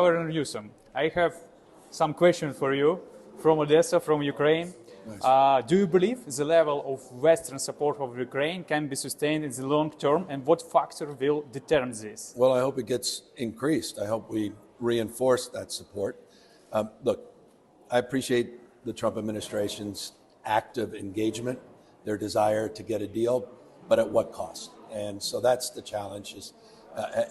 Γκевіном Ньюсомом. I have some questions for you from Odessa, from Ukraine. Nice. Do you believe the level of Western support of Ukraine can be sustained in the long term, and what factor will determine this? Well, I hope it gets increased. I hope we reinforce that support. Look, I appreciate the Trump administration's active engagement, their desire to get a deal, but at what cost? And so that's the challenge, is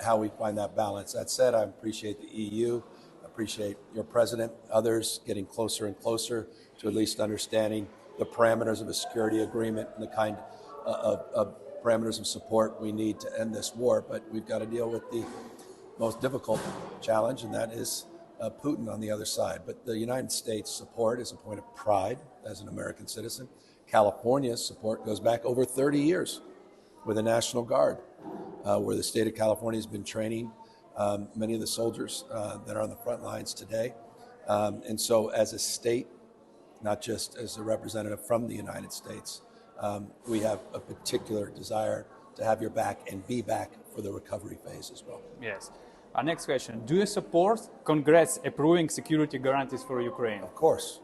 how we find that balance. That said, I appreciate the EU, appreciate your president, others getting closer and closer to at least understanding the parameters of a security agreement and the kind of parameters of support we need to end this war. But we've got to deal with the most difficult challenge, and that is Putin on the other side. But the United States support is a point of pride as an American citizen. California's support goes back over 30 years with the National Guard, where the state of California has been training many of the soldiers that are on the front lines today. And so as a state, not just as a representative from the United States, we have a particular desire to have your back and be back for the recovery phase as well. Yes. Our next question. Do you support Congress approving security guarantees for Ukraine? Of course.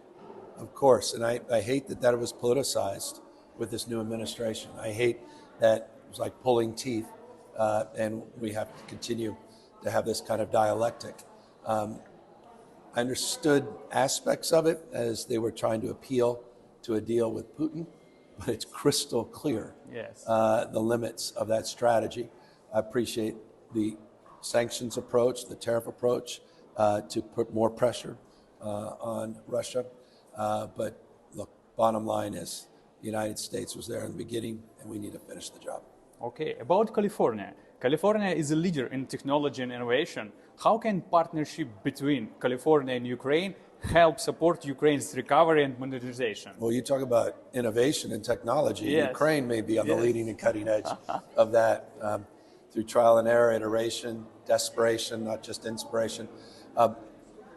And I hate that it was politicized with this new administration. I hate that it was like pulling teeth, and we have to continue to have this kind of dialectic. I understood aspects of it as they were trying to appeal to a deal with Putin, but it's crystal clear, Yes. The limits of that strategy. I appreciate the sanctions approach, the tariff approach, to put more pressure on Russia. But look, bottom line is the United States was there in the beginning, and we need to finish the job. Okay. About California. California is a leader in technology and innovation. How can partnership between California and Ukraine help support Ukraine's recovery and modernization? Well, you talk about innovation and technology. Yes. Ukraine may be on the Yes. leading and cutting edge of that, through trial and error, iteration, desperation, not just inspiration.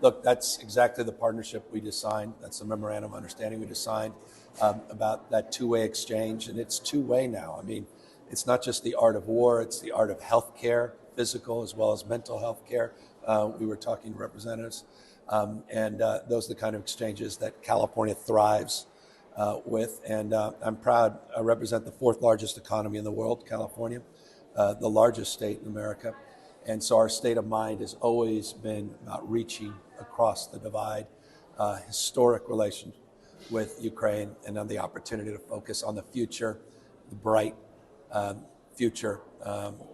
Look, that's exactly the partnership we just signed. That's the memorandum of understanding we just signed about that two-way exchange, and it's two-way now. I mean, it's not just the art of war, it's the art of healthcare, physical as well as mental health care. We were talking to representatives, and those are the kind of exchanges that California thrives with. And I'm proud. I represent the fourth largest economy in the world, California, the largest state in America. And so our state of mind has always been about reaching across the divide, historic relations with Ukraine, and on the opportunity to focus on the future, the bright future,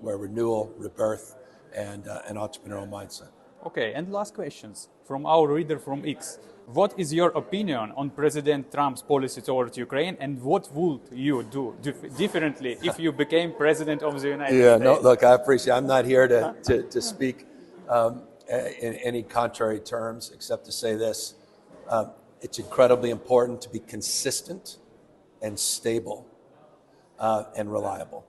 where renewal, rebirth, and an entrepreneurial mindset. Okay, and last questions from our reader from X. What is your opinion on President Trump's policy towards Ukraine, and what would you do differently if you became president of the United States? No, look, I appreciate it. I'm not here to speak in any contrary terms, except to say this. It's incredibly important to be consistent and stable and reliable.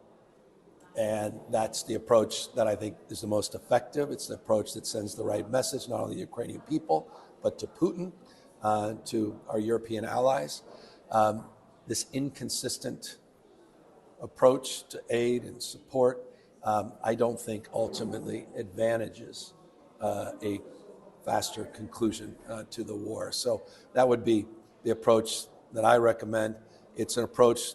And that's the approach that I think is the most effective. It's the approach that sends the right message, not only to the Ukrainian people, but to Putin, to our European allies. This inconsistent approach to aid and support, I don't think ultimately advantages a faster conclusion to the war. So that would be the approach that I recommend. It's an approach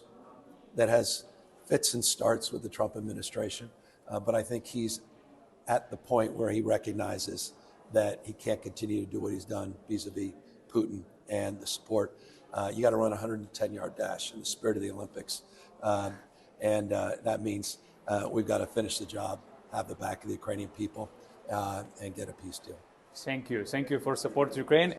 that has fits and starts with the Trump administration, but I think he's at the point where he recognizes that he can't continue to do what he's done vis-a-vis Putin and the support. You got to run a 110-yard dash in the spirit of the Olympics, and that means we've got to finish the job, have the back of the Ukrainian people, and get a peace deal. Thank you for support Ukraine.